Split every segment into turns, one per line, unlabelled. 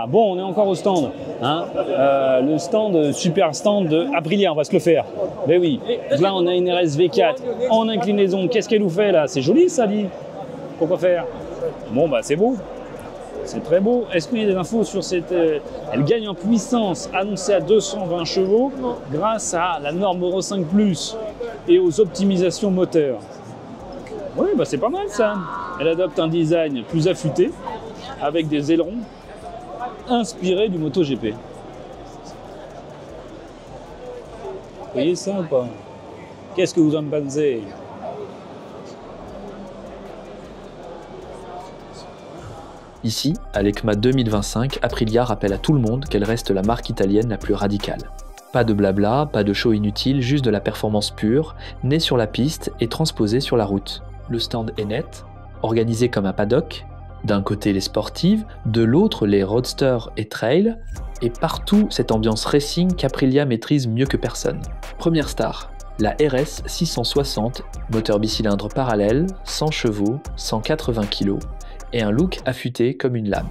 Bon, on est encore au stand. Hein. Le stand, super stand de Aprilia, on va se le faire. Ben oui, là on a une RS V4 en inclinaison. Qu'est-ce qu'elle nous fait là? C'est joli ça, dit. Pourquoi faire? Bon, bah c'est beau. C'est très beau. Est-ce qu'il y a des infos sur cette... Elle gagne en puissance, annoncée à 220 chevaux, grâce à la norme Euro 5+, et aux optimisations moteurs. Oui, bah c'est pas mal ça. Elle adopte un design plus affûté, avec des ailerons inspirés du MotoGP. Vous voyez ça ou pas? Qu'est-ce que vous en pensez?
Ici, à l'EICMA 2025, Aprilia rappelle à tout le monde qu'elle reste la marque italienne la plus radicale. Pas de blabla, pas de show inutile, juste de la performance pure, née sur la piste et transposée sur la route. Le stand est net, organisé comme un paddock, d'un côté les sportives, de l'autre les roadsters et trails, et partout cette ambiance racing qu'Aprilia maîtrise mieux que personne. Première star, la RS 660, moteur bicylindre parallèle, 100 chevaux, 180 kg, et un look affûté comme une lame.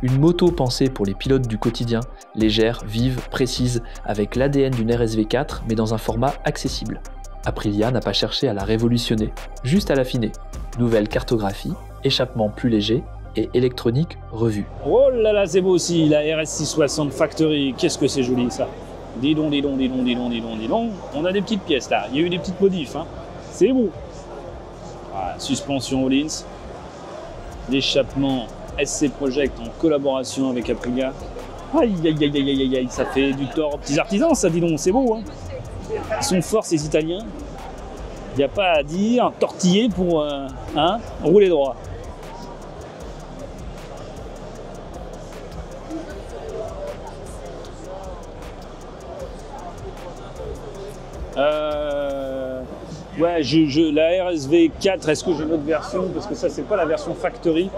Une moto pensée pour les pilotes du quotidien, légère, vive, précise, avec l'ADN d'une RS V4 mais dans un format accessible. Aprilia n'a pas cherché à la révolutionner, juste à l'affiner. Nouvelle cartographie, échappement plus léger et électronique revue.
Oh là là, c'est beau aussi, la RS 660 Factory, qu'est-ce que c'est joli ça. Dis donc. On a des petites pièces là, il y a eu des petites modifs, hein. C'est beau. Voilà, suspension Öhlins. L'échappement SC Project en collaboration avec Aprilia. Aïe, ça fait du tort aux petits artisans, ça, dis donc, c'est beau. Hein. Ils sont forts, ces Italiens. Il n'y a pas à dire, tortiller pour rouler droit. Ouais, la RSV 4, est-ce que j'ai une autre version? Parce que ça, c'est pas la version Factory.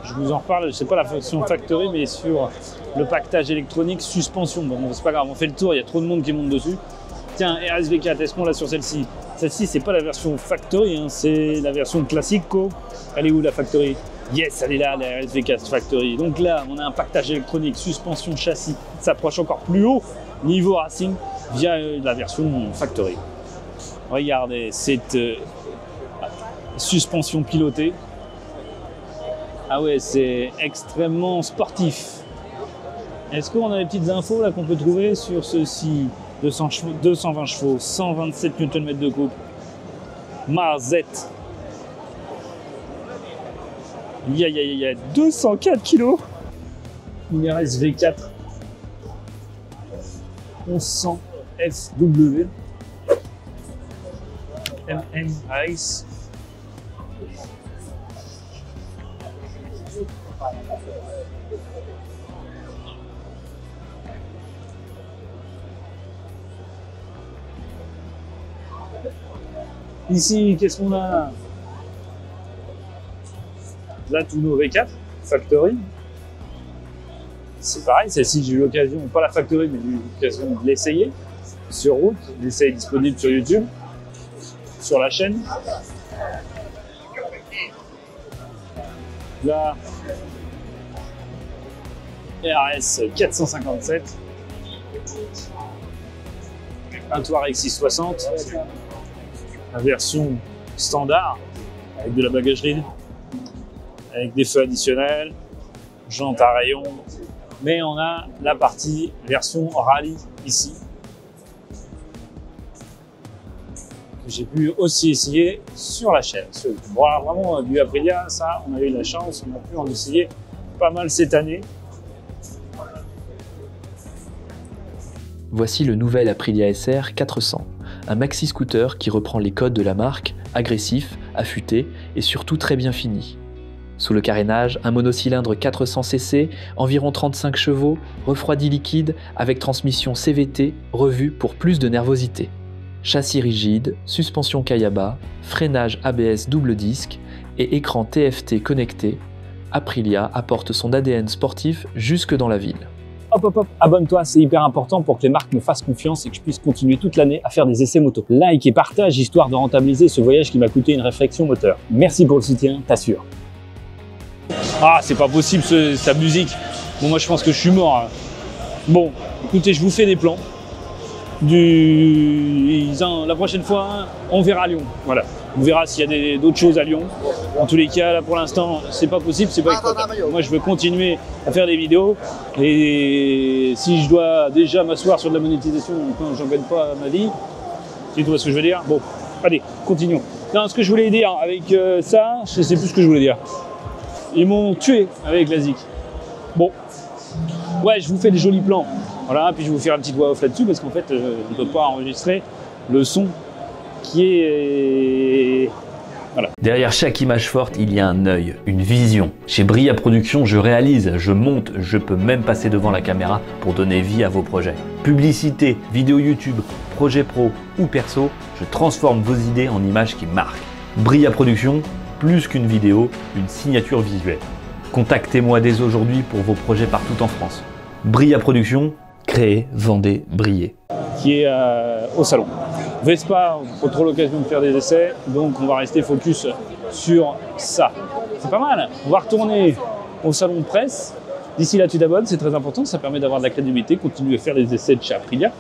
Je vous en reparle, c'est pas la version Factory, mais sur le pactage électronique, suspension. Bon, c'est pas grave, on fait le tour, il y a trop de monde qui monte dessus. Tiens, RSV 4, est-ce qu'on l'a sur celle-ci? Celle-ci, c'est pas la version Factory, hein, c'est la version Classico. Elle est où la Factory? Yes, elle est là, la RSV 4 Factory. Donc là, on a un pactage électronique, suspension, châssis. Ça approche encore plus haut niveau racing via la version Factory. Regardez cette suspension pilotée. Ah ouais, c'est extrêmement sportif. Est-ce qu'on a des petites infos là qu'on peut trouver sur ceci? 220 chevaux, 127 Nm de coupe. Marzette. Il y a 204 kg. Une RS V4. 1100 FW. MM Ice. Ici, qu'est-ce qu'on a? Là, tous nos V4 Factory. C'est pareil, celle-ci, j'ai eu l'occasion, pas la Factory, mais j'ai eu l'occasion de l'essayer sur route. L'essai est disponible sur YouTube, sur la chaîne. Là, RS 457. Un Touareg 660. La version standard, avec de la bagagerie, avec des feux additionnels, jantes à rayons. Mais on a la partie version rallye ici. J'ai pu aussi essayer sur la chaîne. Bon, alors vraiment, du Aprilia, ça, on a eu la chance, on a pu en essayer pas mal cette année.
Voici le nouvel Aprilia SR 400, un maxi scooter qui reprend les codes de la marque, agressif, affûté et surtout très bien fini. Sous le carénage, un monocylindre 400 cc, environ 35 chevaux, refroidi liquide avec transmission CVT revue pour plus de nervosité. Châssis rigide, suspension Kayaba, freinage ABS double disque et écran TFT connecté, Aprilia apporte son ADN sportif jusque dans la ville.
Hop, abonne-toi, c'est hyper important pour que les marques me fassent confiance et que je puisse continuer toute l'année à faire des essais moto. Like et partage histoire de rentabiliser ce voyage qui m'a coûté une réflexion moteur. Merci pour le soutien, t'assures. Ah, c'est pas possible sa musique. Bon, moi je pense que je suis mort. Hein. Bon, écoutez, je vous fais des plans. La prochaine fois, on verra Lyon. Voilà. On verra s'il y a d'autres choses à Lyon. En tous les cas, là pour l'instant, c'est pas possible, c'est pas exploitable. Moi, je veux continuer à faire des vidéos. Et si je dois déjà m'asseoir sur de la monétisation quand j'en gagne pas ma vie, tu vois ce que je veux dire? Bon, allez, continuons. Non, ce que je voulais dire avec ça, je sais plus ce que je voulais dire. Ils m'ont tué avec la ZIC. Bon, ouais, je vous fais des jolis plans. Voilà, puis je vais vous faire une petite voix off là-dessus parce qu'en fait, on ne peut pas enregistrer le son qui est... Voilà.
Derrière chaque image forte, il y a un œil, une vision. Chez Bria Productions, je réalise, je monte, je peux même passer devant la caméra pour donner vie à vos projets. Publicité, vidéo YouTube, projet pro ou perso, je transforme vos idées en images qui marquent. Bria Productions, plus qu'une vidéo, une signature visuelle. Contactez-moi dès aujourd'hui pour vos projets partout en France. Bria Productions, créez, vendez, brillez.
Qui est au salon. Vespa, on n'a pas trop l'occasion de faire des essais, donc on va rester focus sur ça. C'est pas mal. On va retourner au salon de presse. D'ici là, tu t'abonnes, c'est très important, ça permet d'avoir de la crédibilité, continuer à faire des essais de chez Aprilia,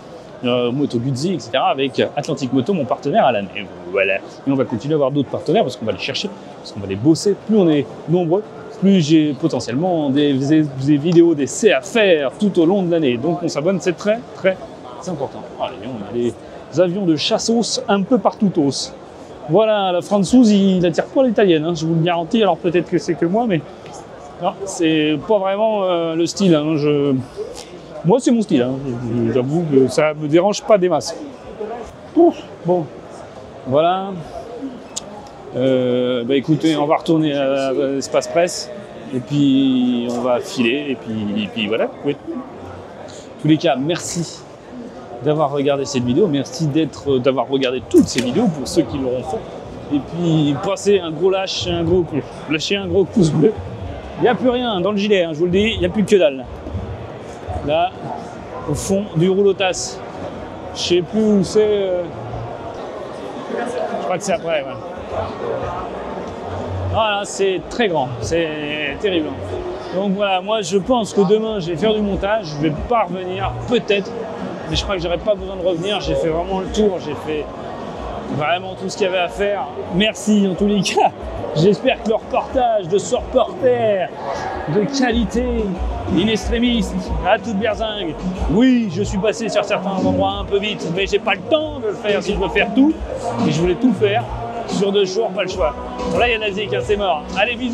Moto Guzzi, etc. avec Atlantic Moto, mon partenaire à l'année. Voilà. Et on va continuer à avoir d'autres partenaires parce qu'on va les chercher, parce qu'on va les bosser. Plus on est nombreux, plus j'ai potentiellement des vidéos d'essais à faire tout au long de l'année. Donc on s'abonne, c'est très important. Allez, on a les avions de chassos un peu partout. Voilà, la Françoise, il n'attire pas l'italienne, hein, je vous le garantis. Alors peut-être que c'est que moi, mais non, c'est pas vraiment le style. Hein, moi, c'est mon style. Hein, j'avoue que ça me dérange pas des masses. Ouf, bon, voilà. Bah écoutez, on va retourner à l'espace presse et puis on va filer et puis voilà. Oui. En tous les cas, merci d'avoir regardé cette vidéo, merci d'avoir regardé toutes ces vidéos pour ceux qui l'auront fait. Et puis passez un gros lâchez un gros pouce bleu. Il n'y a plus rien dans le gilet, hein, je vous le dis, il n'y a plus que dalle. Là, au fond du rouleau-tasse. Je sais plus où c'est. Je crois que c'est après. Ouais. Voilà, c'est très grand, c'est terrible. Donc voilà, moi je pense que demain je vais faire du montage, je vais pas revenir, peut-être. Mais je crois que j'aurais pas besoin de revenir, j'ai fait vraiment le tour, j'ai fait vraiment tout ce qu'il y avait à faire. Merci en tous les cas. J'espère que le reportage de ce reporter de qualité, in extremis, à toute berzingue. Oui, je suis passé sur certains endroits un peu vite, mais j'ai pas le temps de le faire si je veux faire tout. Et je voulais tout faire sur 2 jours, pas le choix. Bon là il y a la ZIC, hein, c'est mort. Allez, bisous.